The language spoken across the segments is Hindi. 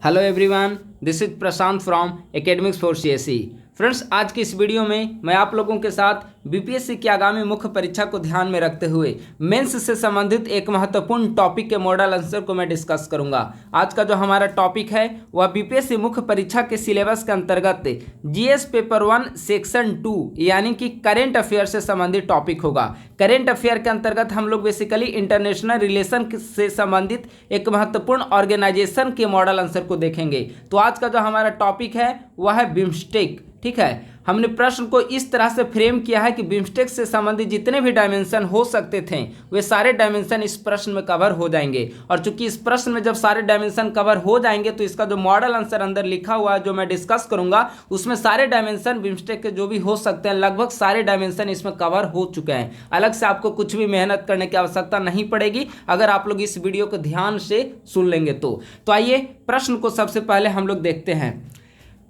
Hello everyone, this is Prashant from academics for CSE. Friends, आज की इस वीडियो में मैं आप लोगों के साथ बीपीएससी की आगामी मुख्य परीक्षा को ध्यान में रखते हुए मेंस से संबंधित एक महत्वपूर्ण टॉपिक के मॉडल आंसर को मैं डिस्कस करूंगा। आज का जो हमारा टॉपिक है वह बीपीएससी मुख्य परीक्षा के सिलेबस के अंतर्गत जीएस पेपर 1 सेक्शन 2 यानी कि करेंट अफेयर से संबंधित टॉपिक होगा। करेंट अफेयर के अंतर्गत हम लोग बेसिकली इंटरनेशनल रिलेशन से संबंधित एक महत्वपूर्ण ऑर्गेनाइजेशन के मॉडल आंसर को देखेंगे। तो आज का जो हमारा टॉपिक है वह है बिम्स्टेक। ठीक है, हमने प्रश्न को इस तरह से फ्रेम किया है कि बिम्स्टेक से संबंधित जितने भी डायमेंशन हो सकते थे वे सारे डायमेंशन इस प्रश्न में कवर हो जाएंगे। और चूंकि इस प्रश्न में जब सारे डायमेंशन कवर हो जाएंगे तो इसका जो मॉडल आंसर अंदर लिखा हुआ है जो मैं डिस्कस करूंगा उसमें सारे डायमेंशन बिम्स्टेक के जो भी हो सकते हैं लगभग सारे डायमेंशन इसमें कवर हो चुके हैं। अलग से आपको कुछ भी मेहनत करने की आवश्यकता नहीं पड़ेगी अगर आप लोग इस वीडियो को ध्यान से सुन लेंगे तो आइए प्रश्न को सबसे पहले हम लोग देखते हैं।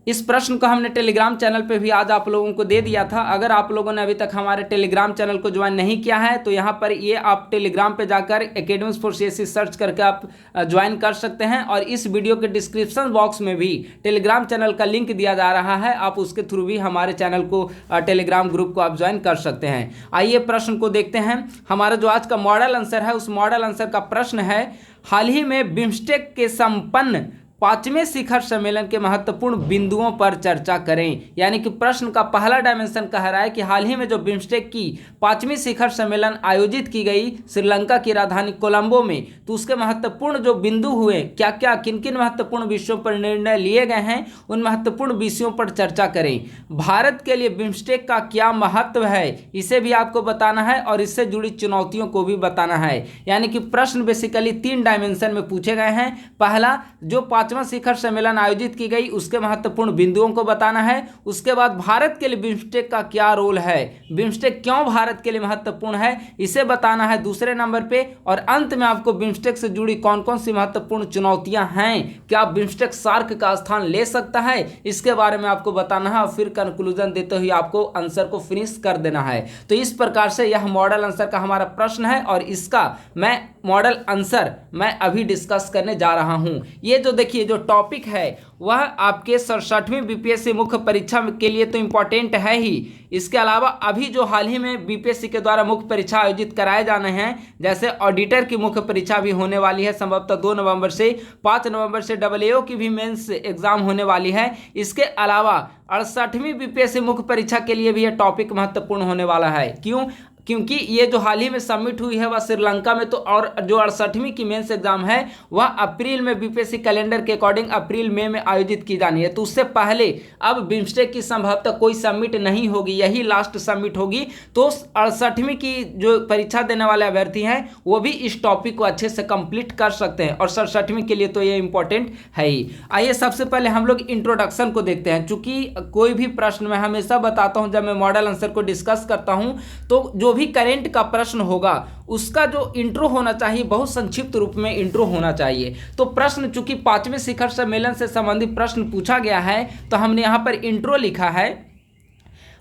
इस प्रश्न को हमने टेलीग्राम चैनल पे भी आज आप लोगों को दे दिया था। अगर आप लोगों ने अभी तक हमारे टेलीग्राम चैनल को ज्वाइन नहीं किया है तो यहाँ पर ये आप टेलीग्राम पे जाकर एकेडमिक्स फॉर सीएसई सर्च करके आप ज्वाइन कर सकते हैं। और इस वीडियो के डिस्क्रिप्शन बॉक्स में भी टेलीग्राम चैनल का लिंक दिया जा रहा है, आप उसके थ्रू भी हमारे चैनल को टेलीग्राम ग्रुप को आप ज्वाइन कर सकते हैं। आइए प्रश्न को देखते हैं। हमारा जो आज का मॉडल आंसर है उस मॉडल आंसर का प्रश्न है, हाल ही में बिम्स्टेक के संपन्न 5वें शिखर सम्मेलन के महत्वपूर्ण बिंदुओं पर चर्चा करें। यानी कि प्रश्न का पहला डायमेंशन कह रहा है कि हाल ही में जो बिम्स्टेक की 5वीं शिखर सम्मेलन आयोजित की गई श्रीलंका की राजधानी कोलंबो में, तो उसके महत्वपूर्ण जो बिंदु हुए, क्या क्या किन किन महत्वपूर्ण विषयों पर निर्णय लिए गए हैं, उन महत्वपूर्ण विषयों पर चर्चा करें। भारत के लिए बिम्स्टेक का क्या महत्व है इसे भी आपको बताना है और इससे जुड़ी चुनौतियों को भी बताना है। यानी कि प्रश्न बेसिकली 3 डायमेंशन में पूछे गए हैं। पहला, जो 5वां शिखर सम्मेलन आयोजित की गई उसके महत्वपूर्ण बिंदुओं को बताना है। उसके बाद भारत के लिए बिम्स्टेक का क्या रोल है, बिम्स्टेक क्यों भारत के लिए महत्वपूर्ण है इसे बताना है दूसरे नंबर पे। और अंत में आपको बिम्स्टेक से जुड़ी कौन कौन सी महत्वपूर्ण चुनौतियां हैं, क्या बिम्स्टेक सार्क का स्थान ले सकता है, इसके बारे में आपको बताना है। और फिर कंक्लूजन देते हुए आपको आंसर को फिनिश कर देना है। तो इस प्रकार से यह मॉडल आंसर का हमारा प्रश्न है और इसका मैं मॉडल आंसर मैं अभी डिस्कस करने जा रहा हूं। ये जो देखिए जो टॉपिक है वह आपके 67वीं बीपीएससी मुख्य परीक्षा के लिए तो इम्पोर्टेंट है ही। इसके अलावा अभी जो हाल ही में बीपीएससी के द्वारा मुख्य परीक्षा आयोजित कराए जाने हैं, जैसे ऑडिटर की मुख्य परीक्षा भी होने वाली है संभवतः 2 नवंबर से, 5 नवंबर से AAO की भी मेंस एग्जाम होने वाली है। इसके अलावा 68वीं बीपीएससी मुख्य परीक्षा के लिए भी यह टॉपिक महत्वपूर्ण होने वाला है। क्यों? क्योंकि ये जो हाल ही में सबमिट हुई है वह श्रीलंका में, तो और जो 68वीं की मेंस एग्जाम है वह अप्रैल में बीपीएससी कैलेंडर के अकॉर्डिंग अप्रैल मई में आयोजित की जानी है। तो उससे पहले अब बिम्स्टेक की संभवतः कोई सबमिट नहीं होगी, यही लास्ट सबमिट होगी। तो 68वीं की जो परीक्षा देने वाले अभ्यर्थी हैं वो भी इस टॉपिक को अच्छे से कंप्लीट कर सकते हैं और 67वीं के लिए तो ये इंपॉर्टेंट है ही। आइए सबसे पहले हम लोग इंट्रोडक्शन को देखते हैं। चूंकि कोई भी प्रश्न मैं हमेशा बताता हूं जब मैं मॉडल आंसर को डिस्कस करता हूं तो जो भी करेंट का प्रश्न होगा उसका जो इंट्रो होना चाहिए बहुत संक्षिप्त रूप में इंट्रो होना चाहिए। तो प्रश्न चूंकि 5वें शिखर सम्मेलन से संबंधित प्रश्न पूछा गया है तो हमने यहां पर इंट्रो लिखा है,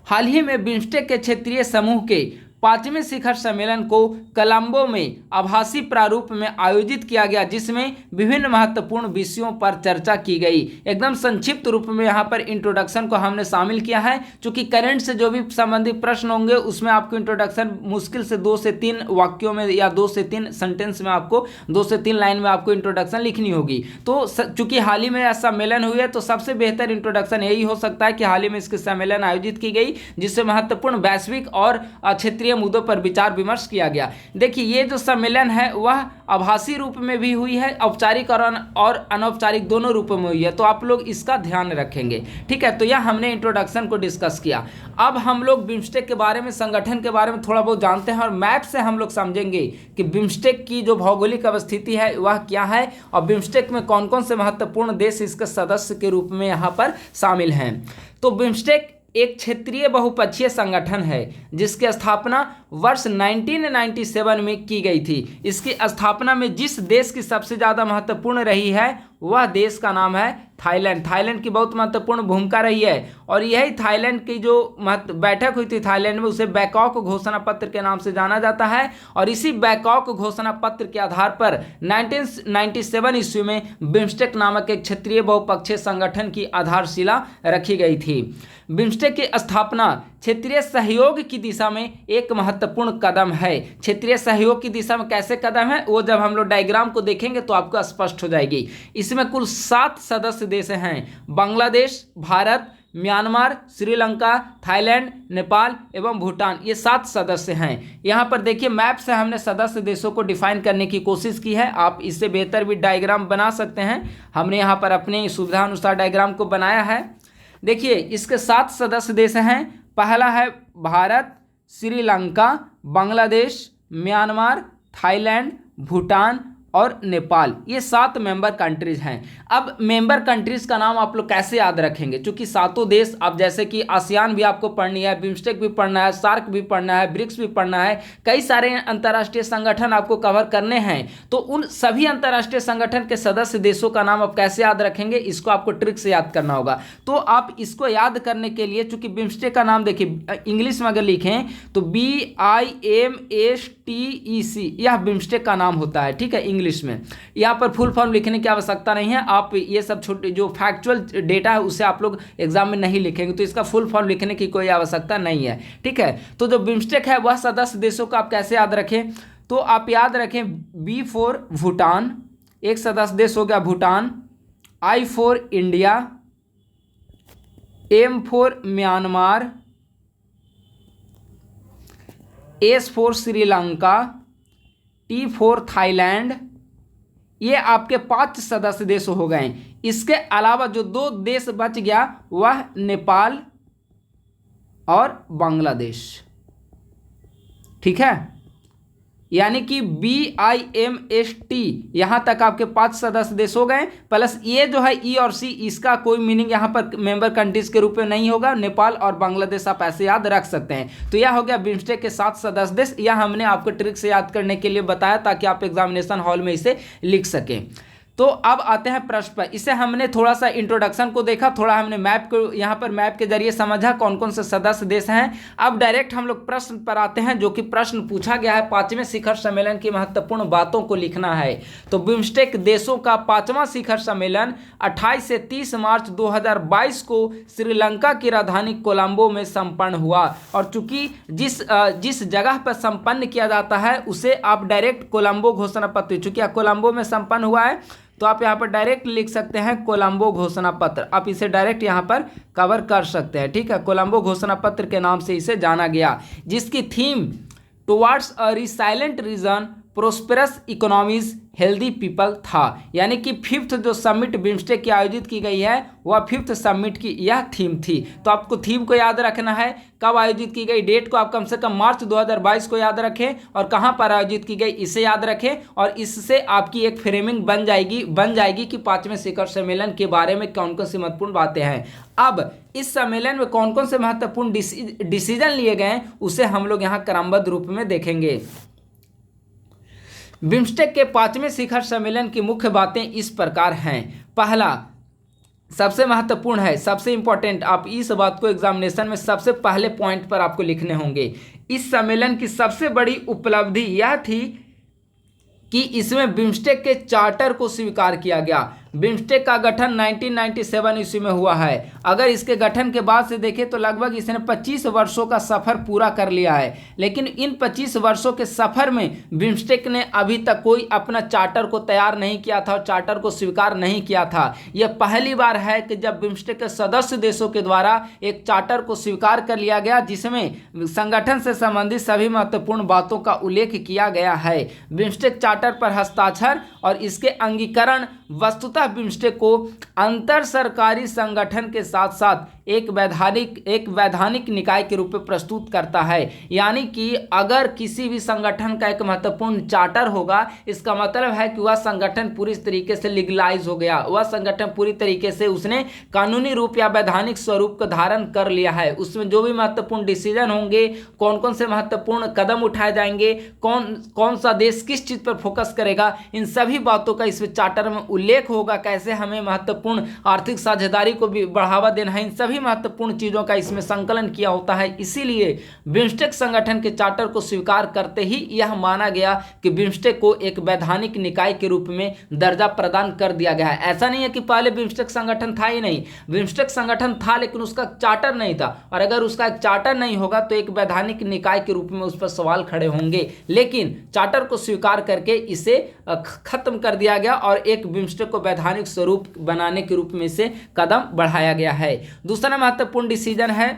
हाल ही में बिम्स्टेक के क्षेत्रीय समूह के 5वें शिखर सम्मेलन को कोलंबो में आभासी प्रारूप में आयोजित किया गया जिसमें विभिन्न महत्वपूर्ण विषयों पर चर्चा की गई। एकदम संक्षिप्त रूप में यहाँ पर इंट्रोडक्शन को हमने शामिल किया है। क्योंकि करंट से जो भी संबंधित प्रश्न होंगे उसमें आपको इंट्रोडक्शन मुश्किल से 2 से 3 वाक्यों में या 2 से 3 सेंटेंस में आपको 2 से 3 लाइन में आपको इंट्रोडक्शन लिखनी होगी। तो चूंकि हाल ही में यह सम्मेलन हुई है तो सबसे बेहतर इंट्रोडक्शन यही हो सकता है कि हाल ही में इसके सम्मेलन आयोजित की गई जिससे महत्वपूर्ण वैश्विक और क्षेत्रीय मुद्दों पर विचार विमर्श किया गया। देखिए ये जो सम्मेलन है वह आभासी रूप में भी हुई है, औपचारिक और अनौपचारिक दोनों रूपों में हुई है, तो आप लोग इसका ध्यान रखेंगे। ठीक है, तो यह हमने इंट्रोडक्शन को डिस्कस किया। अब हम लोग बिम्स्टेक के बारे में, संगठन के बारे में थोड़ा बहुत जानते हैं और मैप से हम लोग समझेंगे कि बिम्स्टेक की जो भौगोलिक अवस्थिति है वह क्या है और बिम्स्टेक में कौन कौन से महत्वपूर्ण देश इसके सदस्य के रूप में यहाँ पर शामिल हैं। तो बिम्स्टेक एक क्षेत्रीय बहुपक्षीय संगठन है जिसकी स्थापना वर्ष 1997 में की गई थी। इसकी स्थापना में जिस देश की सबसे ज़्यादा महत्वपूर्ण रही है वह देश का नाम है थाईलैंड की बहुत महत्वपूर्ण भूमिका रही है और यही थाईलैंड की जो बैठक हुई थी थाईलैंड में, उसे बैंकॉक घोषणा पत्र के नाम से जाना जाता है। और इसी बैंकॉक घोषणा पत्र के आधार पर 1997 ईस्वी में बिम्स्टेक नामक एक क्षेत्रीय बहुपक्षीय संगठन की आधारशिला रखी गई थी। बिम्स्टेक की स्थापना क्षेत्रीय सहयोग की दिशा में एक महत्वपूर्ण कदम है। क्षेत्रीय सहयोग की दिशा में कैसे कदम है वो जब हम लोग डायग्राम को देखेंगे तो आपको स्पष्ट हो जाएगी। इसमें कुल 7 सदस्य देश हैं, बांग्लादेश, भारत, म्यांमार, श्रीलंका, थाईलैंड, नेपाल एवं भूटान, ये 7 सदस्य हैं। यहाँ पर देखिए मैप से हमने सदस्य देशों को डिफाइन करने की कोशिश की है। आप इससे बेहतर भी डायग्राम बना सकते हैं, हमने यहाँ पर अपनी सुविधा अनुसार डायग्राम को बनाया है। देखिए इसके 7 सदस्य देश हैं। पहला है भारत, श्रीलंका, बांग्लादेश, म्यांमार, थाईलैंड, भूटान और नेपाल, ये 7 मेंबर कंट्रीज हैं। अब मेंबर कंट्रीज का नाम आप लोग कैसे याद रखेंगे, क्योंकि 7 देश, अब जैसे कि आसियान भी आपको पढ़नी है, बिम्स्टेक भी पढ़ना है, सार्क भी पढ़ना है, ब्रिक्स भी पढ़ना है, कई सारे अंतर्राष्ट्रीय संगठन आपको कवर करने हैं। तो उन सभी अंतर्राष्ट्रीय संगठन के सदस्य देशों का नाम आप कैसे याद रखेंगे, इसको आपको ट्रिक से याद करना होगा। तो आप इसको याद करने के लिए, चूंकि बिम्स्टेक का नाम देखिए इंग्लिश में अगर लिखें तो BIMSTEC, यह बिम्स्टेक का नाम होता है, ठीक है, इंग्लिश में। यहाँ पर फुल फॉर्म लिखने की आवश्यकता नहीं है, आप ये सब छोटे जो फैक्चुअल डेटा है उसे आप लोग एग्जाम में नहीं लिखेंगे, तो इसका फुल फॉर्म लिखने की कोई आवश्यकता नहीं है, ठीक है। तो जो बिम्स्टेक है वह सदस्य देशों को आप कैसे याद रखें, तो आप याद रखें B फॉर भूटान, एक सदस्य देश हो गया Bhutan, I for India, M for Myanmar, S for Sri Lanka, T for Thailand, ये आपके 5 सदस्य देश हो गए। इसके अलावा जो 2 देश बच गया वह नेपाल और बांग्लादेश, ठीक है। यानी कि BIMST यहाँ तक आपके 5 सदस्य देश हो गए, प्लस ये जो है E और C, इसका कोई मीनिंग यहाँ पर मेंबर कंट्रीज के रूप में नहीं होगा। नेपाल और बांग्लादेश आप ऐसे याद रख सकते हैं। तो यह हो गया बिम्स्टेक के 7 सदस्य देश। यह हमने आपको ट्रिक से याद करने के लिए बताया ताकि आप एग्जामिनेशन हॉल में इसे लिख सकें। तो अब आते हैं प्रश्न पर। इसे हमने थोड़ा सा इंट्रोडक्शन को देखा, थोड़ा हमने मैप को यहाँ पर मैप के जरिए समझा कौन कौन से सदस्य देश हैं। अब डायरेक्ट हम लोग प्रश्न पर आते हैं, जो कि प्रश्न पूछा गया है 5वें शिखर सम्मेलन की महत्वपूर्ण बातों को लिखना है। तो बिम्स्टेक देशों का 5वां शिखर सम्मेलन 28 से 30 मार्च 2022 को श्रीलंका की राजधानी कोलंबो में संपन्न हुआ। और चूंकि जिस जगह पर संपन्न किया जाता है उसे आप डायरेक्ट कोलंबो घोषणा पत्र, चूंकि कोलंबो में संपन्न हुआ है तो आप यहाँ पर डायरेक्ट लिख सकते हैं कोलंबो घोषणा पत्र, आप इसे डायरेक्ट यहाँ पर कवर कर सकते हैं, ठीक है। कोलंबो घोषणा पत्र के नाम से इसे जाना गया, जिसकी theme towards a resilient region, prosperous economies, healthy people था। यानी कि 5th जो समिट बिम्स्टेक की आयोजित की गई है वह 5th समिट की यह थीम थी। तो आपको थीम को याद रखना है, कब आयोजित की गई, डेट को आप कम से कम मार्च 2022 को याद रखें और कहां पर आयोजित की गई इसे याद रखें, और इससे आपकी एक फ्रेमिंग बन जाएगी कि 5वें शिखर सम्मेलन के बारे में कौन कौन सी महत्वपूर्ण बातें हैं। अब इस सम्मेलन में कौन कौन से महत्वपूर्ण डिसीजन लिए गए उसे हम लोग यहाँ क्रमबद्ध रूप में देखेंगे। बिम्स्टेक के 5वें शिखर सम्मेलन की मुख्य बातें इस प्रकार हैं। पहला, सबसे महत्वपूर्ण है, सबसे इंपॉर्टेंट, आप इस बात को एग्जामिनेशन में सबसे पहले पॉइंट पर आपको लिखने होंगे। इस सम्मेलन की सबसे बड़ी उपलब्धि यह थी कि इसमें बिम्स्टेक के चार्टर को स्वीकार किया गया। बिम्स्टेक का गठन 1997 ईस्वी में हुआ है। अगर इसके गठन के बाद से देखें तो लगभग इसने 25 वर्षों का सफ़र पूरा कर लिया है, लेकिन इन 25 वर्षों के सफ़र में बिम्स्टेक ने अभी तक कोई अपना चार्टर को तैयार नहीं किया था और चार्टर को स्वीकार नहीं किया था। यह पहली बार है कि जब बिम्स्टेक के सदस्य देशों के द्वारा एक चार्टर को स्वीकार कर लिया गया जिसमें संगठन से संबंधित सभी महत्वपूर्ण बातों का उल्लेख किया गया है। बिम्स्टेक चार्टर पर हस्ताक्षर और इसके अंगीकरण वस्तुतः बिम्स्टेक को अंतर सरकारी संगठन के साथ साथ एक वैधानिक निकाय के रूप में प्रस्तुत करता है। यानी कि अगर किसी भी संगठन का एक महत्वपूर्ण चार्टर होगा, इसका मतलब है कि वह संगठन पूरी तरीके से लीगलाइज हो गया, वह संगठन पूरी तरीके से उसने कानूनी रूप या वैधानिक स्वरूप को धारण कर लिया है। उसमें जो भी महत्वपूर्ण डिसीजन होंगे, कौन कौन से महत्वपूर्ण कदम उठाए जाएंगे, कौन सा देश किस चीज पर फोकस करेगा, इन सभी बातों का इस चार्टर में उल्लेख होगा। कैसे हमें महत्वपूर्ण आर्थिक साझेदारी को भी बढ़ावा देना है, इन सभी महत्वपूर्ण चीजों का इसमें संकलन किया होता है। इसीलिए बिम्स्टेक संगठन के चार्टर को स्वीकार करते ही यह माना गया कि बिम्स्टेक को एक वैधानिक निकाय के रूप में दर्जा प्रदान कर दिया गया है। ऐसा नहीं है कि पहले बिम्स्टेक संगठन था ही नहीं, बिम्स्टेक संगठन था लेकिन उसका चार्टर नहीं था, और अगर उसका एक चार्टर नहीं होगा तो एक वैधानिक निकाय के रूप में उस पर सवाल खड़े होंगे। लेकिन चार्टर को स्वीकार करके इसे खत्म कर दिया गया और एक बिम्स्टेक को वैधानिक स्वरूप बनाने के रूप में इसे कदम बढ़ाया गया है। दूसरा महत्वपूर्ण डिसीजन है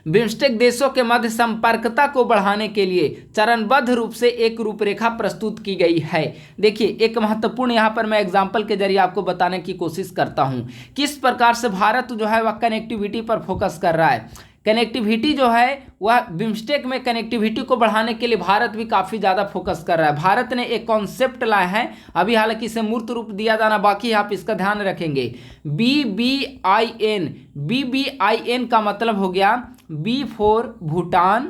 बिम्स्टेक देशों के मध्य संपर्कता को बढ़ाने के लिए चरणबद्ध रूप से एक रूपरेखा प्रस्तुत की गई है। देखिए, एक महत्वपूर्ण यहाँ पर मैं एग्जाम्पल के जरिए आपको बताने की कोशिश करता हूँ किस प्रकार से भारत जो है वह कनेक्टिविटी पर फोकस कर रहा है। कनेक्टिविटी जो है वह बिम्स्टेक में कनेक्टिविटी को बढ़ाने के लिए भारत भी काफ़ी ज़्यादा फोकस कर रहा है। भारत ने एक कॉन्सेप्ट लाया है, अभी हालांकि इसे मूर्त रूप दिया जाना बाकी है, आप इसका ध्यान रखेंगे। BBIN का मतलब हो गया B for Bhutan,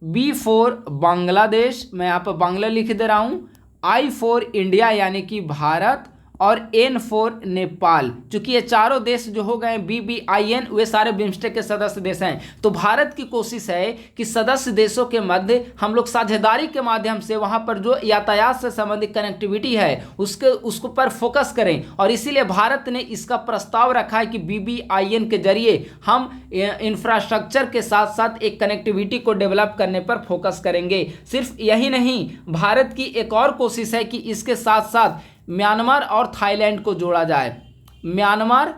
B for Bangladesh, मैं यहाँ पर बांग्ला लिख दे रहा हूँ, I फॉर इंडिया यानी कि भारत, और N फॉर नेपाल। चूंकि ये चारों देश जो हो गए BBIN, वे सारे बिम्स्टेक के सदस्य देश हैं। तो भारत की कोशिश है कि सदस्य देशों के मध्य हम लोग साझेदारी के माध्यम से वहां पर जो यातायात से संबंधित कनेक्टिविटी है उसको पर फोकस करें, और इसीलिए भारत ने इसका प्रस्ताव रखा है कि BBIN के जरिए हम इंफ्रास्ट्रक्चर के साथ साथ एक कनेक्टिविटी को डेवलप करने पर फोकस करेंगे। सिर्फ यही नहीं, भारत की एक और कोशिश है कि इसके साथ साथ म्यांमार और थाईलैंड को जोड़ा जाए। म्यांमार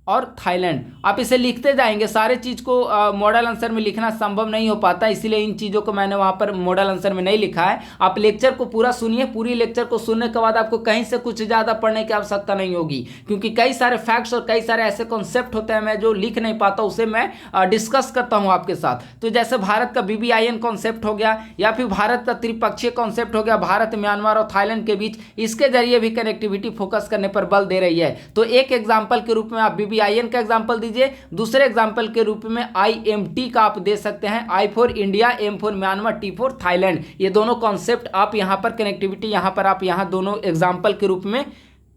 और थाईलैंड, आप इसे लिखते जाएंगे, सारे चीज़ को मॉडल आंसर में लिखना संभव नहीं हो पाता, इसीलिए इन चीज़ों को मैंने वहाँ पर मॉडल आंसर में नहीं लिखा है। आप लेक्चर को पूरा सुनिए, पूरी लेक्चर को सुनने के बाद आपको कहीं से कुछ ज़्यादा पढ़ने की आवश्यकता नहीं होगी, क्योंकि कई सारे फैक्ट्स और कई सारे ऐसे कॉन्सेप्ट होते हैं मैं जो लिख नहीं पाता, उसे मैं डिस्कस करता हूँ आपके साथ। तो जैसे भारत का BBIN कॉन्सेप्ट हो गया, या फिर भारत का त्रिपक्षीय कॉन्सेप्ट हो गया, भारत म्यांमार और थाईलैंड के बीच, इसके जरिए भी कनेक्टिविटी फोकस करने पर बल दे रही है। तो एक एग्जाम्पल के रूप में आप BBIN का एग्जाम्पल दीजिए, दूसरे एग्जाम्पल के रूप में IMT का आप दे सकते हैं, I for India, M for Myanmar, T for Thailand. ये दोनों कॉन्सेप्ट आप यहाँ पर कनेक्टिविटी, यहाँ पर आप यहाँ दोनों एग्जाम्पल के रूप में,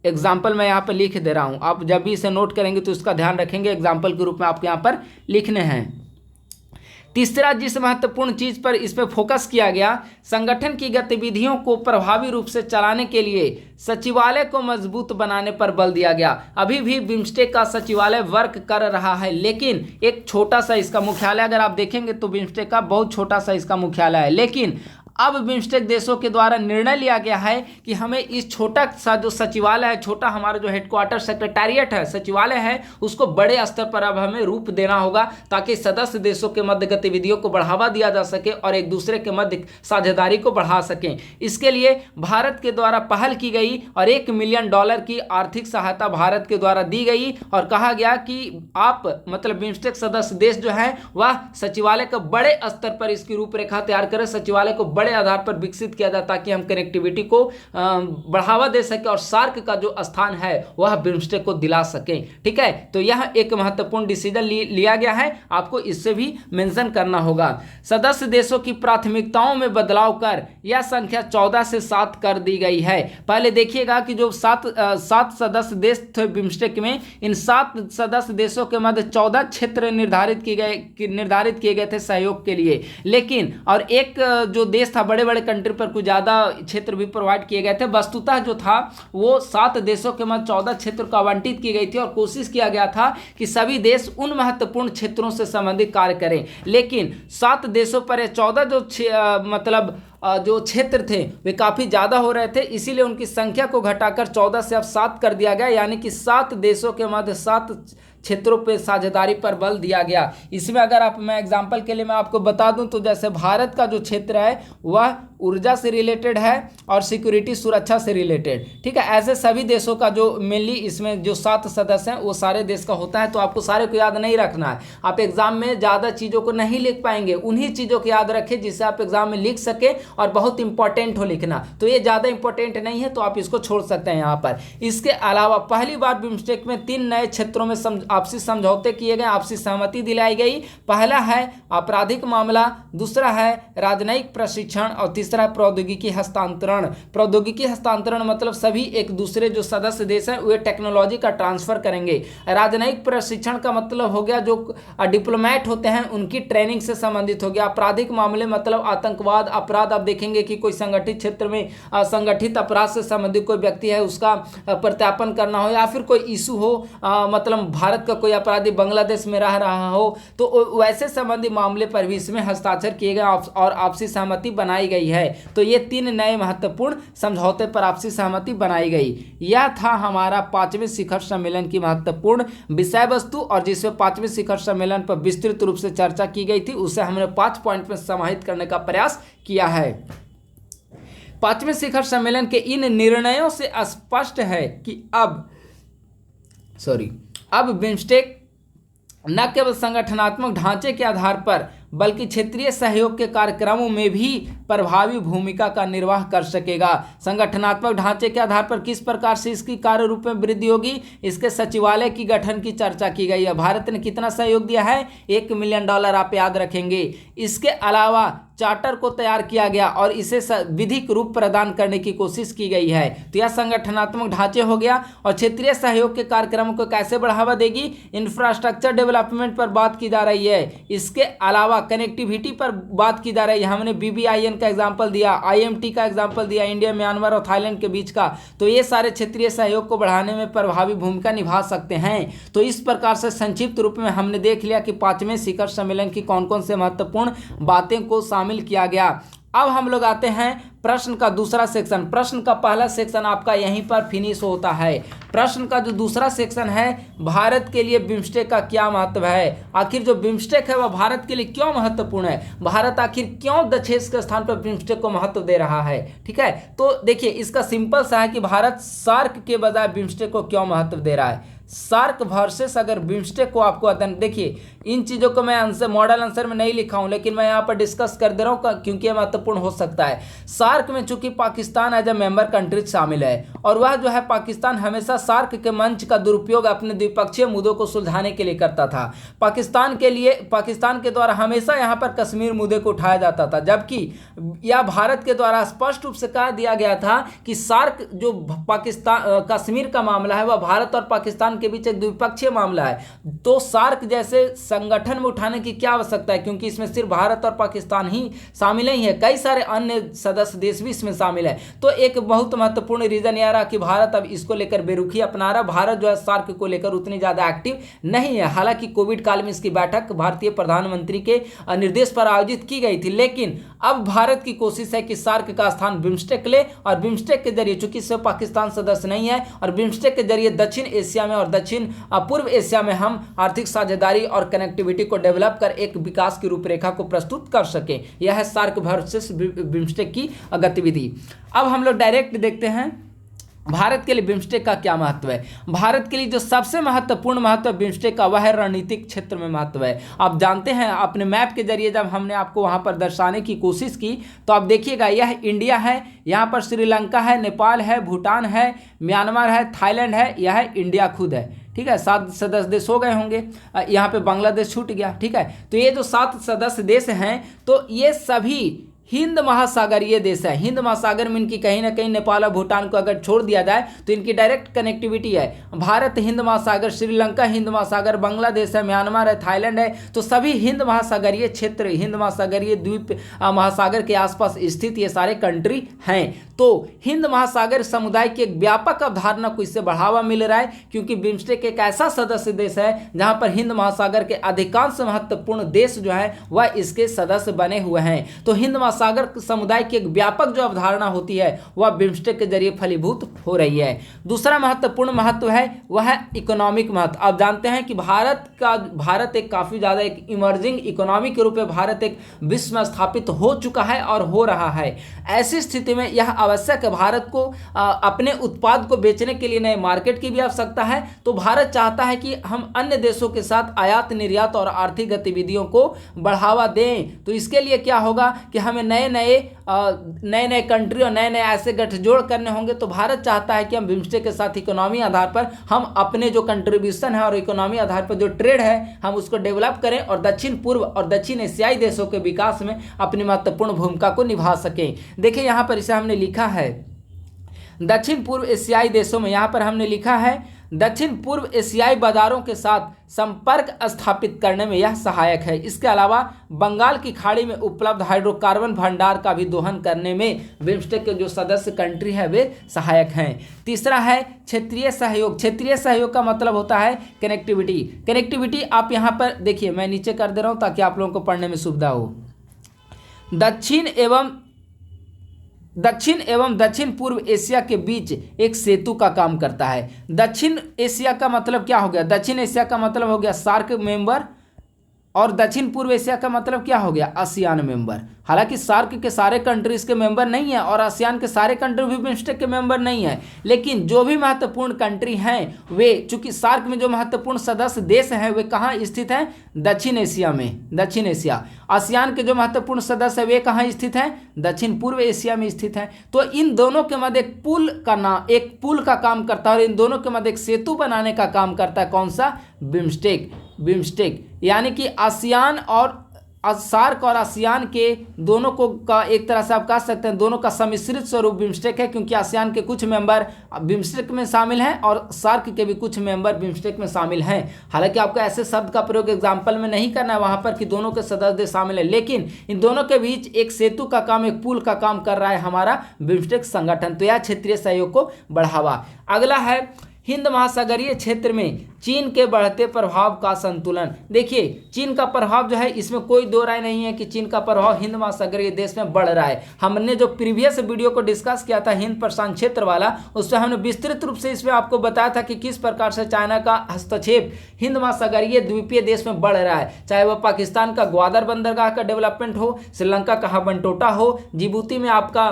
एग्जाम्पल मैं यहाँ पर लिख दे रहा हूँ, आप जब भी इसे नोट करेंगे तो इसका ध्यान रखेंगे, एग्जाम्पल के रूप में आपको यहाँ पर लिखने हैं। तीसरा जिस महत्वपूर्ण चीज पर इस पर फोकस किया गया, संगठन की गतिविधियों को प्रभावी रूप से चलाने के लिए सचिवालय को मजबूत बनाने पर बल दिया गया। अभी भी बिम्स्टेक का सचिवालय वर्क कर रहा है, लेकिन एक छोटा सा इसका मुख्यालय, अगर आप देखेंगे तो बिम्स्टेक का बहुत छोटा सा इसका मुख्यालय है। लेकिन अब बिम्स्टेक देशों के द्वारा निर्णय लिया गया है कि हमें इस छोटा सा जो सचिवालय है, छोटा हमारा जो हेडक्वार्टर सेक्रेटेरिएट है, सचिवालय है, उसको बड़े स्तर पर अब हमें रूप देना होगा, ताकि सदस्य देशों के मध्य गतिविधियों को बढ़ावा दिया जा सके और एक दूसरे के मध्य साझेदारी को बढ़ा सकें। इसके लिए भारत के द्वारा पहल की गई और $1 मिलियन की आर्थिक सहायता भारत के द्वारा दी गई, और कहा गया कि आप मतलब बिम्स्टेक सदस्य देश जो है वह सचिवालय का बड़े स्तर पर इसकी रूपरेखा तैयार करें, सचिवालय को बड़े आधार पर विकसित किया जाए, ताकि हम कनेक्टिविटी को बढ़ावा दे सके और सार्क का जो स्थान है वह बिम्स्टेक को दिला सके। ठीक है, तो यह एक महत्वपूर्ण डिसीजन लिया गया है, आपको इससे भी मेंशन करना होगा। सदस्य देशों की प्राथमिकताओं में बदलाव कर यह संख्या 14 से 7 कर दी गई है। पहले देखिएगा कि जो सात सदस्य देश थे बिम्स्टेक में, इन 7 सदस्य देशों के मध्य 14 क्षेत्र निर्धारित किए गए थे सहयोग के लिए, लेकिन और एक जो देश था, बड़े बड़े कंट्री पर कुछ ज़्यादा क्षेत्र भी प्रोवाइड किए गए थे। वस्तुतः जो था वो 7 देशों के मध्य 14 क्षेत्र को आवंटित की गई थी, और कोशिश किया गया था कि सभी देश उन महत्वपूर्ण क्षेत्रों से संबंधित कार्य करें। लेकिन 7 देशों पर 14 जो क्षेत्र थे वे काफ़ी ज़्यादा हो रहे थे, इसीलिए उनकी संख्या को घटाकर 14 से अब 7 कर दिया गया, यानी कि 7 देशों के मध्य 7 क्षेत्रों पर साझेदारी पर बल दिया गया। इसमें अगर मैं एग्जाम्पल के लिए मैं आपको बता दूं तो जैसे भारत का जो क्षेत्र है वह ऊर्जा से रिलेटेड है और सिक्योरिटी सुरक्षा से रिलेटेड, ठीक है। ऐसे सभी देशों का जो मेनली इसमें जो 7 सदस्य हैं वो सारे देश का होता है, तो आपको सारे को याद नहीं रखना है। आप एग्जाम में ज़्यादा चीज़ों को नहीं लिख पाएंगे, उन्हीं चीज़ों को याद रखें जिससे आप एग्जाम में लिख सके और बहुत इंपॉर्टेंट हो लिखना। तो ये ज़्यादा इंपॉर्टेंट नहीं है तो आप इसको छोड़ सकते हैं यहाँ पर। इसके अलावा पहली बार बिम्स्टेक में 3 नए क्षेत्रों में आपसी समझौते किए गए, आपसी सहमति दिलाई गई। पहला है आपराधिक मामला, दूसरा है राजनयिक प्रशिक्षण और तीसरा है प्रौद्योगिकी हस्तांतरण। प्रौद्योगिकी हस्तांतरण मतलब सभी एक दूसरे जो सदस्य देश हैं वे टेक्नोलॉजी का ट्रांसफर करेंगे। राजनयिक प्रशिक्षण का मतलब हो गया जो डिप्लोमेट होते हैं उनकी ट्रेनिंग से संबंधित हो गया। आपराधिक मामले मतलब आतंकवाद अपराध, आप देखेंगे कि कोई संगठित क्षेत्र में संगठित अपराध से संबंधित कोई व्यक्ति है उसका प्रत्यापन करना हो या फिर कोई इशू हो, मतलब भारत का कोई अपराधी बांग्लादेश में रह रहा हो, तो वैसे संबंधी मामले पर भी इसमें हस्ताक्षर किए गए और आपसी सहमति बनाई गई है। तो ये 3 नए महत्वपूर्ण समझौते पर आपसी सहमति बनाई गई। यह था हमारा 5वें शिखर सम्मेलन की महत्वपूर्ण विषय वस्तु, और जिसमें 5वें शिखर सम्मेलन पर विस्तृत रूप से चर्चा की गई थी उसे हमने 5 पॉइंट में समाहित करने का प्रयास किया है। 5वें शिखर सम्मेलन के इन निर्णयों से स्पष्ट है कि अब बिम्स्टेक न केवल संगठनात्मक ढांचे के आधार पर बल्कि क्षेत्रीय सहयोग के कार्यक्रमों में भी प्रभावी भूमिका का निर्वाह कर सकेगा। संगठनात्मक ढांचे के आधार पर किस प्रकार से इसकी कार्य रूप में वृद्धि होगी, इसके सचिवालय की गठन की चर्चा की गई है। भारत ने कितना सहयोग दिया है, $1 मिलियन, आप याद रखेंगे। इसके अलावा चार्टर को तैयार किया गया और इसे विधिक रूप प्रदान करने की कोशिश की गई है। तो यह संगठनात्मक ढांचे हो गया। और क्षेत्रीय सहयोग के कार्यक्रमों को कैसे बढ़ावा देगी, इंफ्रास्ट्रक्चर डेवलपमेंट पर बात की जा रही है। इसके अलावा कनेक्टिविटी पर बात की जा रही है। हमने BBIN का एग्जांपल दिया, IMT का एग्जांपल दिया, इंडिया, म्यांमार और थाईलैंड के बीच का। तो ये सारे क्षेत्रीय सहयोग को बढ़ाने में प्रभावी भूमिका निभा सकते हैं। तो इस प्रकार से संक्षिप्त रूप में हमने देख लिया कि 5वें शिखर सम्मेलन की कौन कौन से महत्वपूर्ण बातें को शामिल किया गया। अब हम लोग आते हैं प्रश्न का दूसरा सेक्शन। प्रश्न का पहला सेक्शन आपका यहीं पर फिनिश होता है। प्रश्न का जो दूसरा सेक्शन है, भारत के लिए बिम्स्टेक का क्या महत्व है, आखिर जो बिम्स्टेक है वह भारत के लिए क्यों महत्वपूर्ण है, भारत आखिर क्यों दक्षेश के स्थान पर बिम्स्टेक को महत्व दे रहा है। ठीक है, तो देखिए इसका सिंपल सा है कि भारत सार्क के बजाय बिम्स्टेक को क्यों महत्व दे रहा है। सार्क वर्सेस अगर बिम्स्टेक को आपको देखिए, इन चीज़ों को मैं आंसर मॉडल आंसर में नहीं लिखा हूं, लेकिन मैं यहाँ पर डिस्कस कर दे रहा हूँ क्योंकि यह महत्वपूर्ण हो सकता है। सार्क में चूंकि Pakistan as a member country शामिल है और वह जो है पाकिस्तान हमेशा सार्क के मंच का दुरुपयोग अपने द्विपक्षीय मुद्दों को सुलझाने के लिए करता था। पाकिस्तान के द्वारा हमेशा यहाँ पर कश्मीर मुद्दे को उठाया जाता था, जबकि यह भारत के द्वारा स्पष्ट रूप से कह दिया गया था कि सार्क जो पाकिस्तान कश्मीर का मामला है वह भारत और पाकिस्तान के बीच एक द्विपक्षीय मामला है। तो सार्क जैसे संगठन में उठाने की क्या आवश्यकता है, क्योंकि इसमें सिर्फ भारत और पाकिस्तान ही शामिल नहीं है, कई सारे अन्य सदस्य देश भी इसमें शामिल है। तो एक बहुत महत्वपूर्ण रीजन यह रहा कि भारत अब इसको लेकर बेरुखी अपना रहा। भारत जो है सार्क को लेकर उतनी ज्यादा एक्टिव नहीं है। हालांकि कोविड काल में इसकी बैठक भारतीय प्रधानमंत्री के निर्देश पर आयोजित की गई थी, लेकिन अब भारत की कोशिश है कि सार्क का स्थान बिम्स्टेक ले और बिम्स्टेक के जरिए, चूंकि इसमें पाकिस्तान सदस्य नहीं है, और बिम्स्टेक के जरिए दक्षिण एशिया में और दक्षिण पूर्व एशिया में हम आर्थिक साझेदारी और कनेक्टिविटी को डेवलप कर एक विकास की रूपरेखा को प्रस्तुत कर सके। यह है सार्क वर्सेस बिम्स्टेक की गतिविधि। अब हम लोग डायरेक्ट देखते हैं भारत के लिए बिम्स्टेक का क्या महत्व है। भारत के लिए जो सबसे महत्वपूर्ण महत्व बिम्स्टेक का वह है रणनीतिक क्षेत्र में महत्व है। आप जानते हैं अपने मैप के जरिए जब हमने आपको वहां पर दर्शाने की कोशिश की तो आप देखिएगा यह इंडिया है, यहाँ पर श्रीलंका है, नेपाल है, भूटान है, म्यांमार है, थाईलैंड है, यह इंडिया खुद है। ठीक है, 7 सदस्य देश हो गए होंगे, यहाँ पे बांग्लादेश छूट गया। ठीक है, तो ये जो 7 सदस्य देश हैं तो ये सभी हिंद महासागरीय देश है। हिंद महासागर में इनकी कहीं ना कहीं नेपाल और भूटान को अगर छोड़ दिया जाए तो इनकी डायरेक्ट कनेक्टिविटी है। भारत हिंद महासागर, श्रीलंका हिंद महासागर, बांग्लादेश है, म्यांमार है, थाईलैंड है, तो सभी हिंद महासागरीय क्षेत्र, हिंद महासागरीय द्वीप महासागर के आसपास स्थित ये सारे कंट्री हैं। तो हिंद महासागर समुदाय की एक व्यापक अवधारणा को इससे बढ़ावा मिल रहा है, क्योंकि बिम्स्टेक एक ऐसा सदस्य देश है जहां पर हिंद महासागर के अधिकांश महत्वपूर्ण देश जो है वह इसके सदस्य बने हुए हैं। तो हिंद महासागर समुदाय की एक व्यापक जो अवधारणा होती है वह बिम्स्टेक के जरिए फलीभूत हो रही है। दूसरा महत्वपूर्ण महत्व है वह है इकोनॉमिक महत्व। आप जानते हैं कि भारत एक काफ़ी ज़्यादा एक इमर्जिंग इकोनॉमी के रूप में भारत एक विश्व में स्थापित हो चुका है और हो रहा है। ऐसी स्थिति में यह आवश्यक है, भारत को अपने उत्पाद को बेचने के लिए नए मार्केट की भी आवश्यकता है। तो भारत चाहता है कि हम अन्य देशों के साथ आयात निर्यात और आर्थिक गतिविधियों को बढ़ावा दें। तो इसके लिए क्या होगा कि हमें नए नए कंट्री और नए ऐसे गठजोड़ करने होंगे। तो भारत चाहता है कि हम बिम्स्टेक के साथ इकोनॉमी आधार पर हम अपने जो कंट्रीब्यूशन है और इकोनॉमी आधार पर जो ट्रेड है हम उसको डेवलप करें और दक्षिण पूर्व और दक्षिण एशियाई देशों के विकास में अपनी महत्वपूर्ण भूमिका को निभा सकें। देखिए यहाँ पर इसे हमने लिखा है दक्षिण पूर्व एशियाई देशों में, यहाँ पर हमने लिखा है दक्षिण पूर्व एशियाई बाजारों के साथ संपर्क स्थापित करने में यह सहायक है। इसके अलावा बंगाल की खाड़ी में उपलब्ध हाइड्रोकार्बन भंडार का भी दोहन करने में बिम्स्टेक के जो सदस्य कंट्री है वे सहायक हैं। तीसरा है क्षेत्रीय सहयोग। क्षेत्रीय सहयोग का मतलब होता है कनेक्टिविटी। आप यहाँ पर देखिए, मैं नीचे कर दे रहा हूँ ताकि आप लोगों को पढ़ने में सुविधा हो। दक्षिण एवं दक्षिण पूर्व एशिया के बीच एक सेतु का काम करता है। दक्षिण एशिया का मतलब क्या हो गया? दक्षिण एशिया का मतलब हो गया सार्क मेंबर और दक्षिण पूर्व एशिया का मतलब क्या हो गया? ASEAN member. हालांकि सार्क के सारे कंट्रीज के मेंबर नहीं है और आसियान के सारे कंट्री भी बिम्स्टेक के मेंबर नहीं है, लेकिन जो भी महत्वपूर्ण कंट्री हैं वे, चूंकि सार्क में जो महत्वपूर्ण सदस्य देश हैं वे कहाँ स्थित हैं? दक्षिण एशिया में, दक्षिण एशिया। आसियान के जो महत्वपूर्ण सदस्य हैं वे कहाँ स्थित हैं? दक्षिण पूर्व एशिया में स्थित हैं। तो इन दोनों के मध्य एक पुल का काम करता है और इन दोनों के मध्य एक सेतु बनाने का काम करता है। कौन सा? बिम्स्टेक। यानी कि आसियान और सार्क और आसियान के दोनों को का एक तरह से आप कह सकते हैं दोनों का सम्मिश्रित स्वरूप बिम्स्टेक है, क्योंकि आसियान के कुछ मेंबर बिम्स्टेक में शामिल हैं और सार्क के भी कुछ मेंबर बिम्स्टेक में शामिल हैं। हालांकि आपको ऐसे शब्द का प्रयोग एग्जाम्पल में नहीं करना है वहां पर कि दोनों के सदस्य शामिल है, लेकिन इन दोनों के बीच एक सेतु का काम, एक पुल का काम कर रहा है हमारा बिम्स्टेक संगठन। तो यह क्षेत्रीय सहयोग को बढ़ावा। अगला है हिंद महासागरीय क्षेत्र में चीन के बढ़ते प्रभाव का संतुलन। देखिए, चीन का प्रभाव जो है इसमें कोई दो राय नहीं है कि चीन का प्रभाव हिंद महासागरीय देश में बढ़ रहा है। हमने जो प्रीवियस वीडियो को डिस्कस किया था हिंद प्रशांत क्षेत्र वाला, उसमें हमने विस्तृत रूप से इसमें आपको बताया था कि किस प्रकार से चाइना का हस्तक्षेप हिंद महासागरीय द्वीपीय देश में बढ़ रहा है। चाहे वह पाकिस्तान का ग्वादर बंदरगाह का डेवलपमेंट हो, श्रीलंका का हबनटोटा हो, जिबूती में आपका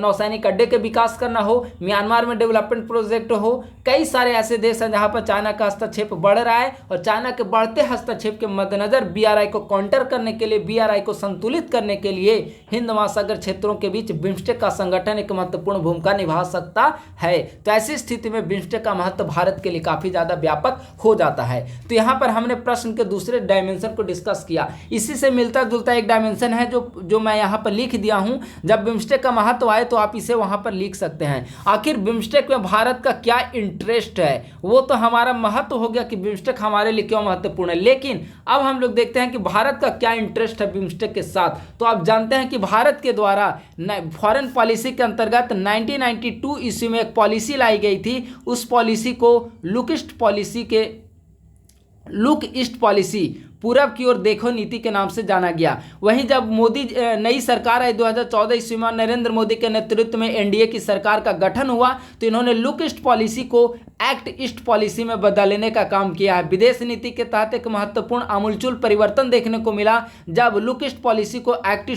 नौसैनिक अड्डे के विकास करना हो, म्यांमार में डेवलपमेंट प्रोजेक्ट हो, कई सारे ऐसे देश हैं जहां पर चाइना का हस्तक्षेप बढ़ रहा है। और चाइना के बढ़ते हस्तक्षेप के मद्देनजर बीआरआई को काउंटर करने के लिए, बीआरआई को संतुलित करने के लिए हिंद महासागर क्षेत्रों के बीच बिम्स्टेक का संगठन एक महत्वपूर्ण भूमिका निभा सकता है। तो ऐसी स्थिति में बिम्स्टेक का महत्व भारत के लिए काफी ज्यादा व्यापक हो जाता है। तो यहाँ पर हमने प्रश्न के दूसरे डायमेंशन को डिस्कस किया। इसी से मिलता जुलता एक डायमेंशन है जो मैं यहाँ पर लिख दिया हूँ। जब बिम्स्टेक का महत्व आए तो आप इसे वहां पर लिख सकते हैं। आखिर बिम्स्टेक में भारत का क्या इंटरेस्ट है? वो तो हमारा महत्व हो गया कि बिम्स्टेक हमारे लिए क्यों महत्वपूर्ण है, लेकिन अब हम लोग देखते हैं कि भारत का क्या इंटरेस्ट है बिम्स्टेक के साथ। तो आप जानते हैं कि भारत के द्वारा फॉरेन पॉलिसी के अंतर्गत 1992 ईस्वी में एक पॉलिसी लाई गई थी। उस पॉलिसी को लुक ईस्ट पॉलिसी, पूरब की ओर देखो नीति के नाम से जाना गया। वहीं जब मोदी नई सरकार आई 2014 ईस्वी में, नरेंद्र मोदी के नेतृत्व में एनडीए की सरकार का गठन हुआ, तो इन्होंने लुक ईस्ट पॉलिसी को एक्ट ईस्ट पॉलिसी में बदलने का काम किया है। विदेश नीति के तहत एक महत्वपूर्ण आमूलचूल परिवर्तन देखने को मिला जब लुक ईस्ट पॉलिसी को एक्ट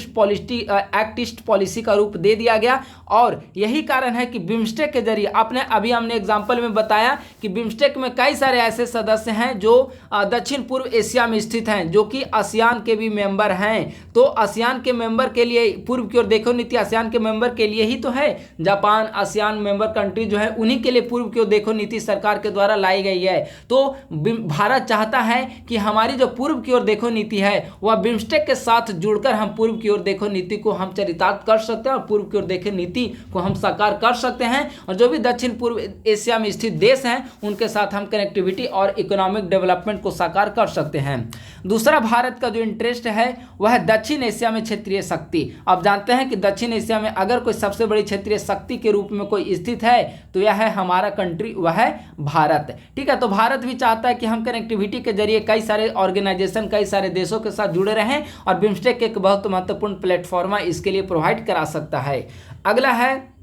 ईस्ट पॉलिसी का रूप दे दिया गया। और यही कारण है कि बिम्स्टेक के जरिए हमने एग्जाम्पल में बताया कि बिम्स्टेक में कई सारे ऐसे सदस्य हैं जो दक्षिण पूर्व एशिया में स्थित हैं, जो कि आसियान के भी मेंबर हैं। तो आसियान के मेंबर के लिए पूर्व की ओर देखो नीति आसियान के मेंबर के लिए ही तो है। जापान आसियान मेंबर कंट्री जो है उन्हीं के लिए पूर्व की ओर देखो नीति सरकार के द्वारा लाई गई है। तो भारत चाहता है कि हमारी जो पूर्व की ओर देखो नीति है वह बिम्स्टेक के साथ जुड़कर हम पूर्व की ओर देखो नीति को हम चरितार्थ कर सकते हैं और पूर्व की ओर देखो नीति को हम साकार कर सकते हैं। और जो भी दक्षिण पूर्व एशिया में स्थित देश हैं उनके साथ हम कनेक्टिविटी और इकोनॉमिक डेवलपमेंट को साकार कर सकते हैं। दूसरा भारत का जो इंटरेस्ट है वह है दक्षिण एशिया में क्षेत्रीय शक्ति। आप जानते हैं कि दक्षिण एशिया में अगर कोई सबसे बड़ी क्षेत्रीय शक्ति के रूप में कोई स्थित है तो यह है हमारा कंट्री, वह है भारत। ठीक है, तो भारत भी चाहता है कि हम कनेक्टिविटी के जरिए कई सारे ऑर्गेनाइजेशन, कई सारे देशों के साथ जुड़े रहें और बिम्स्टेक एक बहुत महत्वपूर्ण प्लेटफॉर्म इसके लिए प्रोवाइड करा सकता है। अगला है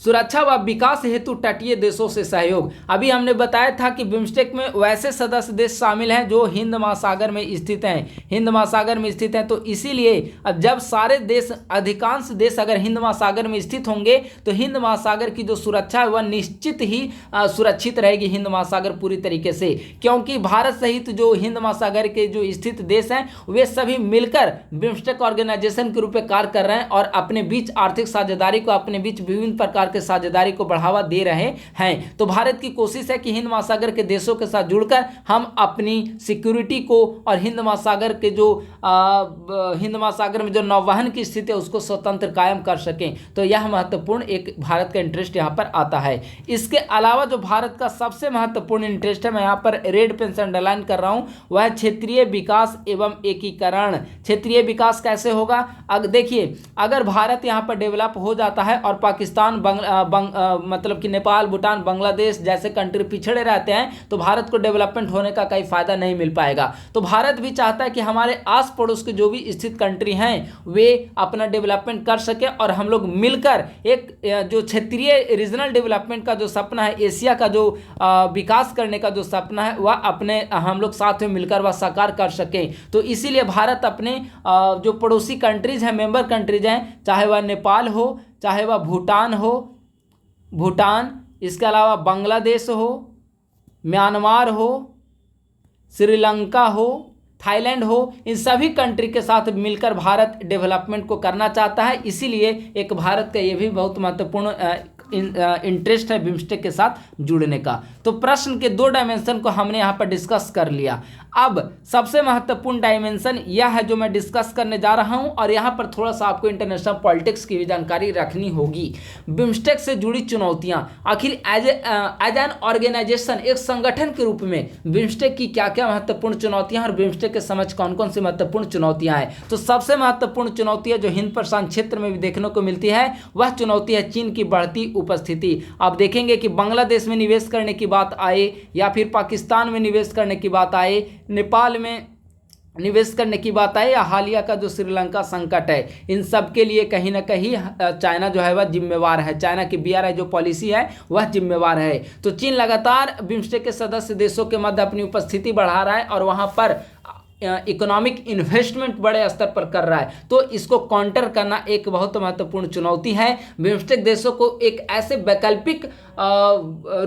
सुरक्षा व विकास हेतु तटीय देशों से सहयोग। अभी हमने बताया था कि बिम्स्टेक में वैसे सदस्य देश शामिल हैं जो हिंद महासागर में स्थित हैं, हिंद महासागर में स्थित हैं। तो इसीलिए अब जब सारे देश, अधिकांश देश अगर हिंद महासागर में स्थित होंगे तो हिंद महासागर की जो सुरक्षा है वह निश्चित ही सुरक्षित रहेगी हिंद महासागर पूरी तरीके से, क्योंकि भारत सहित जो हिंद महासागर के जो स्थित देश हैं वे सभी मिलकर बिम्स्टेक ऑर्गेनाइजेशन के रूप में कार्य कर रहे हैं और अपने बीच आर्थिक साझेदारी को, अपने बीच विभिन्न प्रकार के साझेदारी को बढ़ावा दे रहे हैं। तो भारत की कोशिश है कि हिंद महासागर के देशों के साथ जुड़कर हम अपनी सिक्योरिटी को और हिंद महासागर के जो हिंद महासागर में जो नौवहन की स्थिति है उसको स्वतंत्र कायम कर सकें। तो यह महत्वपूर्ण एक भारत का इंटरेस्ट यहाँ पर आता है। इसके अलावा जो भारत का सबसे महत्वपूर्ण इंटरेस्ट है, मैं यहाँ पर रेड पेन से अंडरलाइन कर रहा हूँ, वह क्षेत्रीय विकास एवं एकीकरण। क्षेत्रीय विकास कैसे होगा? देखिए, अगर भारत यहाँ पर डेवलप हो जाता है और पाकिस्तान, मतलब कि नेपाल, भूटान, बांग्लादेश जैसे कंट्री पिछड़े रहते हैं तो भारत को डेवलपमेंट होने का कोई फायदा नहीं मिल पाएगा। तो भारत भी चाहता है कि हमारे आस पड़ोस के जो भी स्थित कंट्री हैं वे अपना डेवलपमेंट कर सके और हम लोग मिलकर एक जो क्षेत्रीय रीजनल डेवलपमेंट का जो सपना है, एशिया का जो विकास करने का जो सपना है वह अपने हम लोग साथ में मिलकर वह साकार कर सकें। तो इसीलिए भारत अपने जो पड़ोसी कंट्रीज हैं, मेंबर कंट्रीज हैं, चाहे वह नेपाल हो, चाहे वह भूटान हो, इसके अलावा बांग्लादेश हो, म्यांमार हो, श्रीलंका हो, थाईलैंड हो, इन सभी कंट्री के साथ मिलकर भारत डेवलपमेंट को करना चाहता है। इसीलिए एक भारत का ये भी बहुत महत्वपूर्ण इंटरेस्ट है बिम्स्टेक के साथ जुड़ने का। तो प्रश्न के दो डायमेंशन को हमने यहाँ पर डिस्कस कर लिया। अब सबसे महत्वपूर्ण डायमेंशन यह है जो मैं डिस्कस करने जा रहा हूँ और यहाँ पर थोड़ा सा आपको इंटरनेशनल पॉलिटिक्स की भी जानकारी रखनी होगी। बिम्स्टेक से जुड़ी चुनौतियाँ, आखिर एज एन ऑर्गेनाइजेशन, एक संगठन के रूप में बिम्स्टेक की क्या क्या महत्वपूर्ण चुनौतियाँ और बिम्स्टेक के समझ कौन कौन सी महत्वपूर्ण चुनौतियाँ हैं। तो सबसे महत्वपूर्ण चुनौतियाँ जो हिंद प्रशांत क्षेत्र में भी देखने को मिलती है वह चुनौती है चीन की बढ़ती उपस्थिति। आप देखेंगे कि बांग्लादेश में निवेश करने की बात आए या फिर पाकिस्तान में निवेश करने की बात आए, नेपाल में निवेश करने की बात आए या हालिया का जो श्रीलंका संकट है, इन सब के लिए कहीं ना कहीं चाइना जो है वह जिम्मेवार है। चाइना की BRI जो पॉलिसी है वह जिम्मेवार है। तो चीन लगातार बिम्स्टेक के सदस्य देशों के मध्य अपनी उपस्थिति बढ़ा रहा है और वहाँ पर इकोनॉमिक इन्वेस्टमेंट बड़े स्तर पर कर रहा है। तो इसको काउंटर करना एक बहुत महत्वपूर्ण चुनौती है। बिम्स्टेक देशों को एक ऐसे वैकल्पिक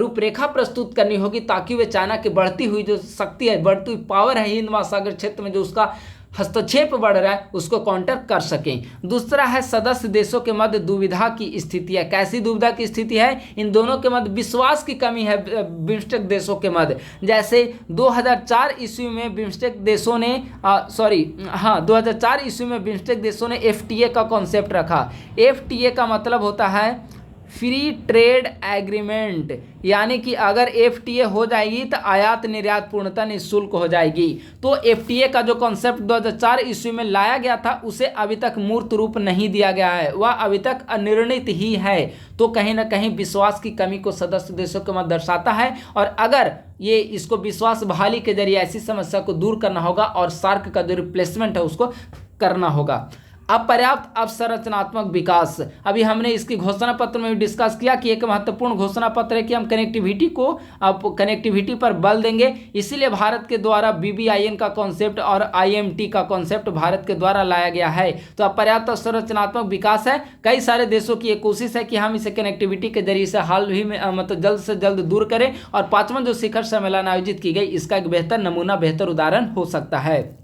रूपरेखा प्रस्तुत करनी होगी ताकि वे चाइना की बढ़ती हुई जो शक्ति है, बढ़ती हुई पावर है हिंद महासागर क्षेत्र में, जो उसका हस्तक्षेप बढ़ रहा है, उसको काउंटर कर सकें। दूसरा है सदस्य देशों के मध्य दुविधा की स्थिति है। कैसी दुविधा की स्थिति है? इन दोनों के मध्य विश्वास की कमी है बिम्स्टेक देशों के मध्य। जैसे 2004 ईस्वी में बिम्स्टेक देशों ने 2004 ईस्वी में बिम्स्टेक देशों ने FTA का कॉन्सेप्ट रखा। FTA का मतलब होता है फ्री ट्रेड एग्रीमेंट, यानी कि अगर FTA हो जाएगी तो आयात निर्यात पूर्णतः निःशुल्क हो जाएगी। तो FTA का जो कॉन्सेप्ट 2004 ईस्वी में लाया गया था उसे अभी तक मूर्त रूप नहीं दिया गया है, वह अभी तक अनिर्णित ही है। तो कहीं ना कहीं विश्वास की कमी को सदस्य देशों के मध्य दर्शाता है और अगर ये इसको विश्वास बहाली के जरिए ऐसी समस्या को दूर करना होगा और सार्क का जो रिप्लेसमेंट है उसको करना होगा। अपर्याप्त अवसंरचनात्मक विकास, अभी हमने इसकी घोषणा पत्र में भी डिस्कस किया कि एक महत्वपूर्ण घोषणा पत्र है कि हम कनेक्टिविटी पर बल देंगे। इसीलिए भारत के द्वारा BBIN का कॉन्सेप्ट और IMT का कॉन्सेप्ट भारत के द्वारा लाया गया है। तो अपर्याप्त अवसंरचनात्मक विकास है, कई सारे देशों की एक कोशिश है कि हम इसे कनेक्टिविटी के जरिए से हाल ही में मतलब जल्द से जल्द दूर करें और 5वां जो शिखर सम्मेलन आयोजित की गई इसका एक बेहतर नमूना, बेहतर उदाहरण हो सकता है।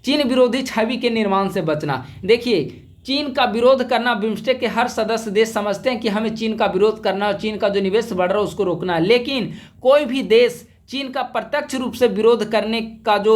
चीन विरोधी छवि के निर्माण से बचना। देखिए, चीन का विरोध करना, बिम्स्टेक के हर सदस्य देश समझते हैं कि हमें चीन का विरोध करना और चीन का जो निवेश बढ़ रहा है उसको रोकना है, लेकिन कोई भी देश चीन का प्रत्यक्ष रूप से विरोध करने का जो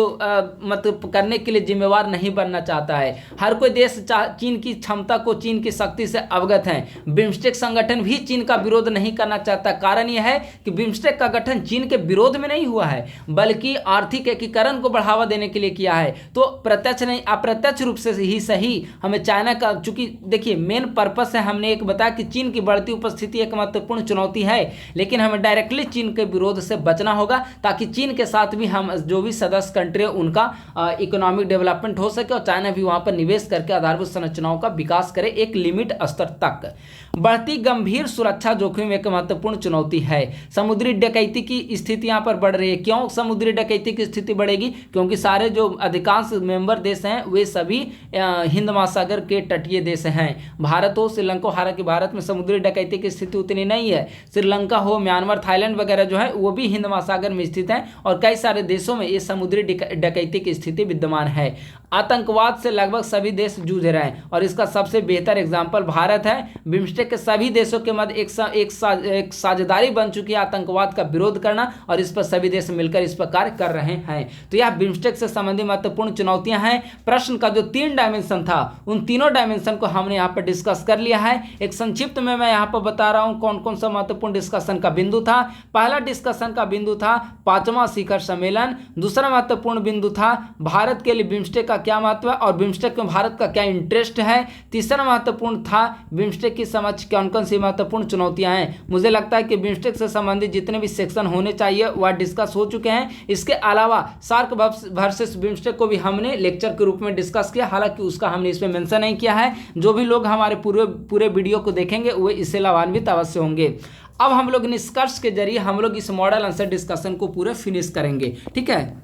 मतलब करने के लिए जिम्मेवार नहीं बनना चाहता है। हर कोई देश चीन की क्षमता को, चीन की शक्ति से अवगत है। बिम्स्टेक संगठन भी चीन का विरोध नहीं करना चाहता। कारण यह है कि बिम्स्टेक का गठन चीन के विरोध में नहीं हुआ है, बल्कि आर्थिक एकीकरण को बढ़ावा देने के लिए किया है। तो प्रत्यक्ष नहीं, अप्रत्यक्ष रूप से ही सही हमें चाइना का, चूंकि देखिए मेन पर्पस है, हमने एक बताया कि चीन की बढ़ती उपस्थिति एक महत्वपूर्ण चुनौती है, लेकिन हमें डायरेक्टली चीन के विरोध से बचना होगा, ताकि चीन के साथ भी हम जो भी सदस्य कंट्री है उनका इकोनॉमिक डेवलपमेंट हो सके और चाइना भी वहां पर निवेश करके आधारभूत संरचनाओं का विकास करे एक लिमिट स्तर तक। बढ़ती गंभीर सुरक्षा जोखिम एक महत्वपूर्ण चुनौती है। समुद्री डकैती की स्थिति यहां पर बढ़ रही है। क्यों समुद्री डकैती की स्थिति बढ़ेगी? क्योंकि सारे जो अधिकांश मेंबर देश हैं वे सभी हिंद महासागर के तटीय देश हैं। भारत हो, श्रीलंका, हालांकि भारत में समुद्री डकैती की स्थिति उतनी नहीं है। श्रीलंका हो, म्यांमार, थाईलैंड वगैरह जो है वो भी हिंद महासागर में स्थित हैं और कई सारे देशों में ये समुद्री डकैती की स्थिति विद्यमान है। आतंकवाद से लगभग सभी देश जूझ रहे हैं और इसका सबसे बेहतर एग्जाम्पल भारत है। बिम्स्टेक के सभी देशों के मध्य एक साझेदारी बन चुकी है आतंकवाद का विरोध करना, और इस पर सभी देश मिलकर इस पर कार्य कर रहे हैं। तो यह बिम्स्टेक से संबंधित महत्वपूर्ण चुनौतियां हैं। प्रश्न का जो 3 डायमेंशन था उन तीनों डायमेंशन को हमने यहाँ पर डिस्कस कर लिया है। एक संक्षिप्त में मैं यहाँ पर बता रहा हूँ कौन कौन सा महत्वपूर्ण डिस्कशन का बिंदु था। पहला डिस्कशन का बिंदु था 5वां शिखर सम्मेलन। दूसरा महत्वपूर्ण बिंदु था भारत के लिए बिम्स्टेक का क्या महत्व है और बिम्स्टेक में भारत का क्या इंटरेस्ट है। तीसरा महत्वपूर्ण था बिम्स्टेक की समझ कौन कौन सी महत्वपूर्ण चुनौतियां हैं। मुझे लगता है कि बिम्स्टेक से संबंधित जितने भी सेक्शन होने चाहिए वह डिस्कस हो चुके हैं। इसके अलावा सार्क वर्सेस बिम्स्टेक को भी हमने लेक्चर के रूप में डिस्कस किया, हालांकि उसका हमने इसमें मेंशन नहीं किया है। जो भी लोग हमारे पूरे वीडियो को देखेंगे वे इससे लाभान्वित अवश्य होंगे। अब हम लोग निष्कर्ष के जरिए हम लोग इस मॉडल आंसर डिस्कशन को पूरे फिनिश करेंगे। ठीक है,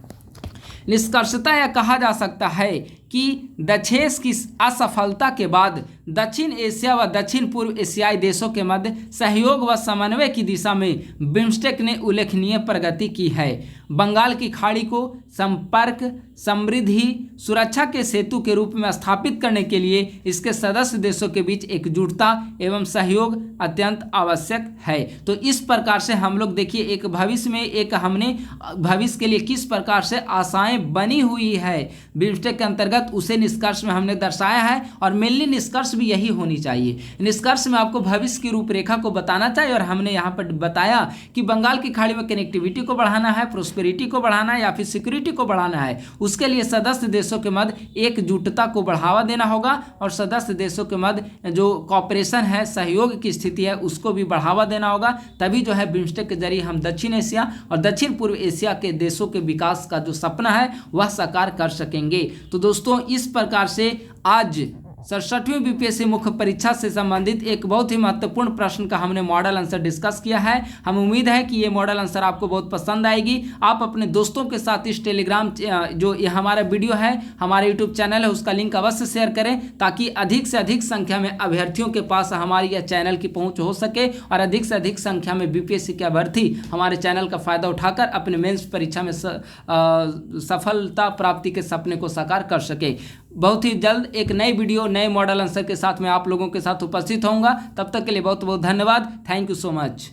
निष्कर्षतः यह कहा जा सकता है कि दक्षेश की असफलता के बाद दक्षिण एशिया व दक्षिण पूर्व एशियाई देशों के मध्य सहयोग व समन्वय की दिशा में बिम्स्टेक ने उल्लेखनीय प्रगति की है। बंगाल की खाड़ी को संपर्क, समृद्धि, सुरक्षा के सेतु के रूप में स्थापित करने के लिए इसके सदस्य देशों के बीच एकजुटता एवं सहयोग अत्यंत आवश्यक है। तो इस प्रकार से हम लोग देखिए एक भविष्य में एक हमने भविष्य के लिए किस प्रकार से आशाएं बनी हुई है बिम्स्टेक के अंतर्गत उसे निष्कर्ष में हमने दर्शाया है, और मेनली निष्कर्ष भी यही होनी चाहिए। निष्कर्ष में आपको भविष्य की रूपरेखा को बताना चाहिए और हमने यहाँ पर बताया कि बंगाल की खाड़ी में कनेक्टिविटी को बढ़ाना है, प्रोस्पेरिटी को बढ़ाना है या फिर सिक्योरिटी को बढ़ाना है। उसके लिए सदस्य देशों के मध्य एकजुटता को बढ़ावा देना होगा और सदस्य देशों के मध्य जो कॉपरेशन है, सहयोग की स्थिति है, उसको भी बढ़ावा देना होगा। तभी जो है बिम्स्टेक के जरिए हम दक्षिण एशिया और दक्षिण पूर्व एशिया के देशों के विकास का जो सपना है वह साकार कर सकेंगे। तो दोस्तों इस प्रकार से आज 67वीं बीपीएससी मुख्य परीक्षा से संबंधित एक बहुत ही महत्वपूर्ण प्रश्न का हमने मॉडल आंसर डिस्कस किया है। हम उम्मीद है कि ये मॉडल आंसर आपको बहुत पसंद आएगी। आप अपने दोस्तों के साथ इस टेलीग्राम जो ये हमारा वीडियो है, हमारे यूट्यूब चैनल है, उसका लिंक अवश्य शेयर करें ताकि अधिक से अधिक संख्या में अभ्यर्थियों के पास हमारी यह चैनल की पहुँच हो सके और अधिक से अधिक संख्या में बीपीएससी के अभ्यर्थी हमारे चैनल का फायदा उठाकर अपने मेंस परीक्षा में सफलता प्राप्ति के सपने को साकार कर सके। बहुत ही जल्द एक नई वीडियो नए मॉडल आंसर के साथ मैं आप लोगों के साथ उपस्थित होऊंगा। तब तक के लिए बहुत बहुत धन्यवाद। Thank you so much.